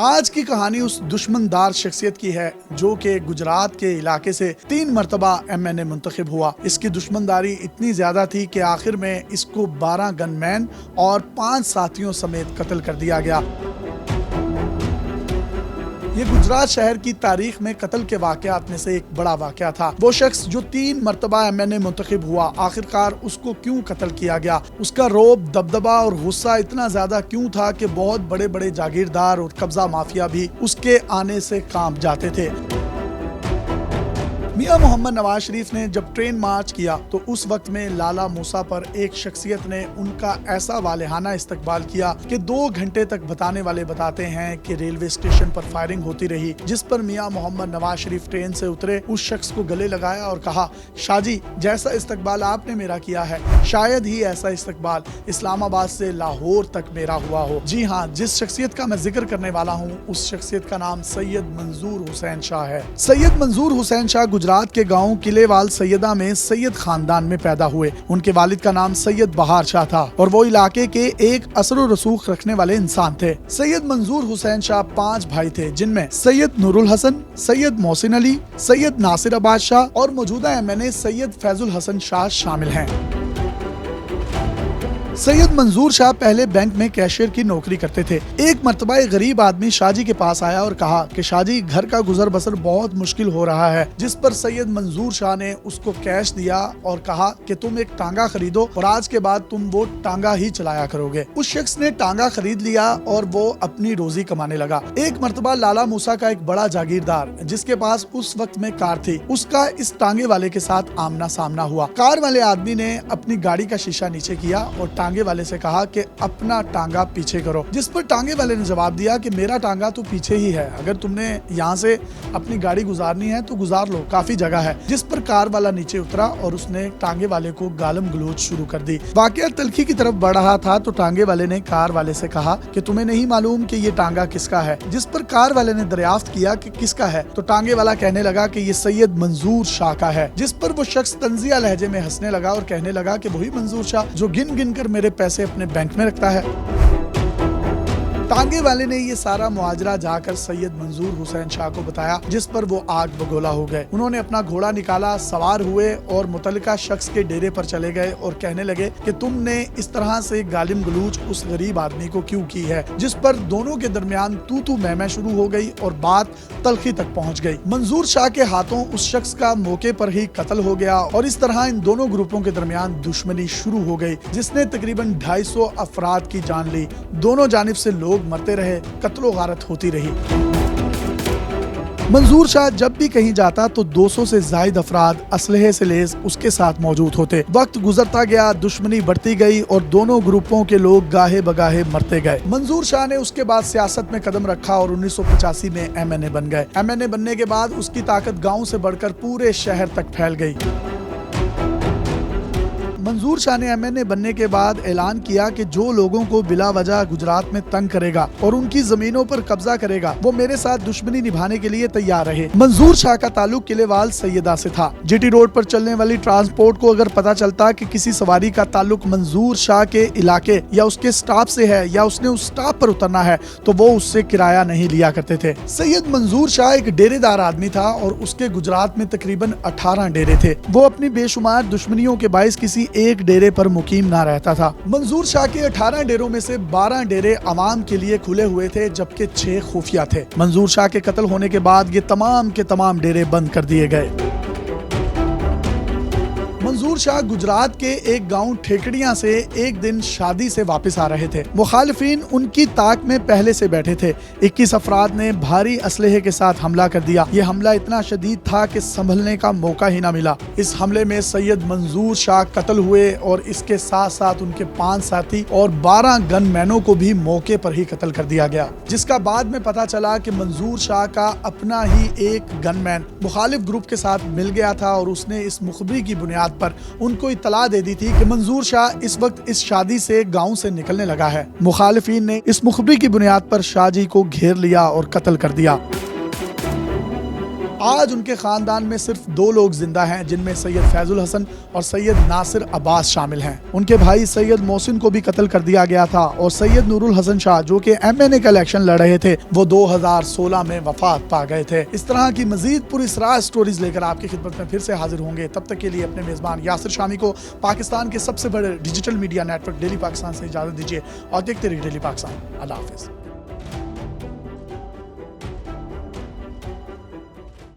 آج کی کہانی اس دشمندار شخصیت کی ہے جو کہ گجرات کے علاقے سے 3 مرتبہ MNA منتخب ہوا۔ اس کی دشمنداری اتنی زیادہ تھی کہ آخر میں اس کو 12 گن مین اور 5 ساتھیوں سمیت قتل کر دیا گیا۔ یہ گجرات شہر کی تاریخ میں قتل کے واقعات میں سے ایک بڑا واقعہ تھا۔ وہ شخص جو 3 مرتبہ MNA منتخب ہوا، آخرکار اس کو کیوں قتل کیا گیا؟ اس کا رعب، دبدبہ اور غصہ اتنا زیادہ کیوں تھا کہ بہت بڑے بڑے جاگیردار اور قبضہ مافیا بھی اس کے آنے سے کانپ جاتے تھے۔ میاں محمد نواز شریف نے جب ٹرین مارچ کیا تو اس وقت میں لالا موسیٰ پر ایک شخصیت نے ان کا ایسا والہانہ استقبال کیا کہ 2 گھنٹے تک بتانے والے بتاتے ہیں کہ ریلوے اسٹیشن پر فائرنگ ہوتی رہی، جس پر میاں محمد نواز شریف ٹرین سے اترے، اس شخص کو گلے لگایا اور کہا، شاہ جی جیسا استقبال آپ نے میرا کیا ہے شاید ہی ایسا استقبال اسلام آباد سے لاہور تک میرا ہوا ہو۔ جی ہاں، جس شخصیت کا میں ذکر کرنے والا ہوں اس شخصیت کا نام سید منظور حسین شاہ ہے۔ سید منظور حسین شاہ گجرات کے گاؤں قلعے وال سیدہ میں سید خاندان میں پیدا ہوئے۔ ان کے والد کا نام سید بہار شاہ تھا اور وہ علاقے کے ایک اثر و رسوخ رکھنے والے انسان تھے۔ سید منظور حسین شاہ 5 بھائی تھے، جن میں سید نور الحسن، سید محسن علی، سید ناصر آباد شاہ اور موجودہ MNA سید فیض الحسن شاہ شامل ہیں۔ سید منظور شاہ پہلے بینک میں کیشیئر کی نوکری کرتے تھے۔ ایک مرتبہ ایک غریب آدمی شاہ جی کے پاس آیا اور کہا کہ شاہ جی گھر کا گزر بسر بہت مشکل ہو رہا ہے، جس پر سید منظور شاہ نے اس کو کیش دیا اور کہا کہ تم ایک ٹانگا خریدو اور آج کے بعد تم وہ ٹانگا ہی چلایا کرو گے۔ اس شخص نے ٹانگا خرید لیا اور وہ اپنی روزی کمانے لگا۔ ایک مرتبہ لالا موسیٰ کا ایک بڑا جاگیردار جس کے پاس اس وقت میں کار تھی، اس کا اس ٹانگے والے کے ساتھ آمنا سامنا ہوا۔ کار والے آدمی نے اپنی گاڑی کا شیشہ نیچے کیا اور ٹانگے والے سے کہا کہ اپنا ٹانگا پیچھے کرو، جس پر ٹانگے والے نے جواب دیا کہ میرا ٹانگا تو پیچھے ہی ہے، اگر تم نے یہاں سے اپنی گاڑی گزارنی ہے تو گزار لو، کافی جگہ ہے۔ جس پر کار والا نیچے اترا اور اس نے ٹانگے والے کو گالم گلوچ شروع کر دی۔ واقعہ تلخی کی طرف بڑھ رہا تھا تو ٹانگے والے نے کار والے سے کہا کہ تمہیں نہیں معلوم کہ یہ ٹانگا کس کا ہے؟ جس پر کار والے نے دریافت کیا کہ کس کا ہے تو ٹانگے والا کہنے لگا کہ یہ سید منظور شاہ کا ہے، جس پر وہ شخص طنزیہ لہجے میں ہنسنے لگا اور کہنے لگا کہ وہی منظور شاہ جو گن گن کر میرے پیسے اپنے بینک میں رکھتا ہے۔ ٹانگے والے نے یہ سارا معاجرہ جا کر سید منظور حسین شاہ کو بتایا، جس پر وہ آگ بگولا ہو گئے۔ انہوں نے اپنا گھوڑا نکالا، سوار ہوئے اور متعلقہ شخص کے ڈیرے پر چلے گئے اور کہنے لگے کہ تم نے اس طرح سے گالم گلوچ اس غریب آدمی کو کیوں کی ہے؟ جس پر دونوں کے درمیان تو میں شروع ہو گئی اور بات تلخی تک پہنچ گئی۔ منظور شاہ کے ہاتھوں اس شخص کا موقع پر ہی قتل ہو گیا اور اس طرح ان دونوں گروپوں کے درمیان دشمنی شروع ہو گئی، جس نے تقریباً 250 افراد کی جان لی۔ دونوں جانب سے لوگ مرتے رہے، قتل و غارت ہوتی رہی۔ منظور شاہ جب بھی کہیں جاتا تو 200 سے زائد افراد اسلحے سے لیس اس کے ساتھ موجود ہوتے۔ وقت گزرتا گیا، دشمنی بڑھتی گئی اور دونوں گروپوں کے لوگ گاہے بگاہے مرتے گئے۔ منظور شاہ نے اس کے بعد سیاست میں قدم رکھا اور 1985 میں MNA بن گئے۔ MNA بننے کے بعد اس کی طاقت گاؤں سے بڑھ کر پورے شہر تک پھیل گئی۔ منظور شاہ نے MNA بننے کے بعد اعلان کیا کہ جو لوگوں کو بلا وجہ گجرات میں تنگ کرے گا اور ان کی زمینوں پر قبضہ کرے گا وہ میرے ساتھ دشمنی نبھانے کے لیے تیار رہے۔ منظور شاہ کا تعلق قلعے وال سیدہ سے تھا۔ GT روڈ پر چلنے والی ٹرانسپورٹ کو اگر پتا چلتا کہ کسی سواری کا تعلق منظور شاہ کے علاقے یا اس کے سٹاپ سے ہے یا اس نے اس سٹاپ پر اترنا ہے تو وہ اس سے کرایہ نہیں لیا کرتے تھے۔ سید منظور شاہ ایک ڈیرے دار آدمی تھا اور اس کے گجرات میں تقریباً 18 ڈیرے تھے۔ وہ اپنی بے شمار دشمنیوں کے باعث کسی ایک ڈیرے پر مقیم نہ رہتا تھا۔ منظور شاہ کے 18 ڈیروں میں سے 12 ڈیرے عوام کے لیے کھلے ہوئے تھے جبکہ 6 خفیہ تھے۔ منظور شاہ کے قتل ہونے کے بعد یہ تمام کے تمام ڈیرے بند کر دیے گئے۔ منظور شاہ گجرات کے ایک گاؤں ٹھیکڑیاں سے ایک دن شادی سے واپس آ رہے تھے۔ مخالفین ان کی طاق میں پہلے سے بیٹھے تھے۔ 21 افراد نے بھاری اسلحے کے ساتھ حملہ کر دیا۔ یہ حملہ اتنا شدید تھا کہ سنبھلنے کا موقع ہی نہ ملا۔ اس حملے میں سید منظور شاہ قتل ہوئے اور اس کے ساتھ ساتھ ان کے 5 ساتھی اور 12 گن مینوں کو بھی موقع پر ہی قتل کر دیا گیا، جس کا بعد میں پتا چلا کہ منظور شاہ کا اپنا ہی ایک گن مین مخالف گروپ کے ساتھ مل گیا تھا اور اس نے اس مخبری کی بنیاد پر ان کو اطلاع دے دی تھی کہ منظور شاہ اس وقت اس شادی سے گاؤں سے نکلنے لگا ہے۔ مخالفین نے اس مخبری کی بنیاد پر شاہ جی کو گھیر لیا اور قتل کر دیا۔ آج ان کے خاندان میں صرف 2 لوگ زندہ ہیں، جن میں سید فیض الحسن اور سید ناصر عباس شامل ہیں۔ ان کے بھائی سید محسن کو بھی قتل کر دیا گیا تھا اور سید نور الحسن شاہ جو کہ MNA کا الیکشن لڑ رہے تھے وہ 2016 میں وفات پا گئے تھے۔ اس طرح کی مزید پراسرار سٹوریز لے کر آپ کی خدمت میں پھر سے حاضر ہوں گے۔ تب تک کے لیے اپنے میزبان یاسر شامی کو پاکستان کے سب سے بڑے digital media network daily Pakistan سے اجازت دیجیے اور دیکھتے رہیے ڈیلی پاکستان۔ اللہ حافظ۔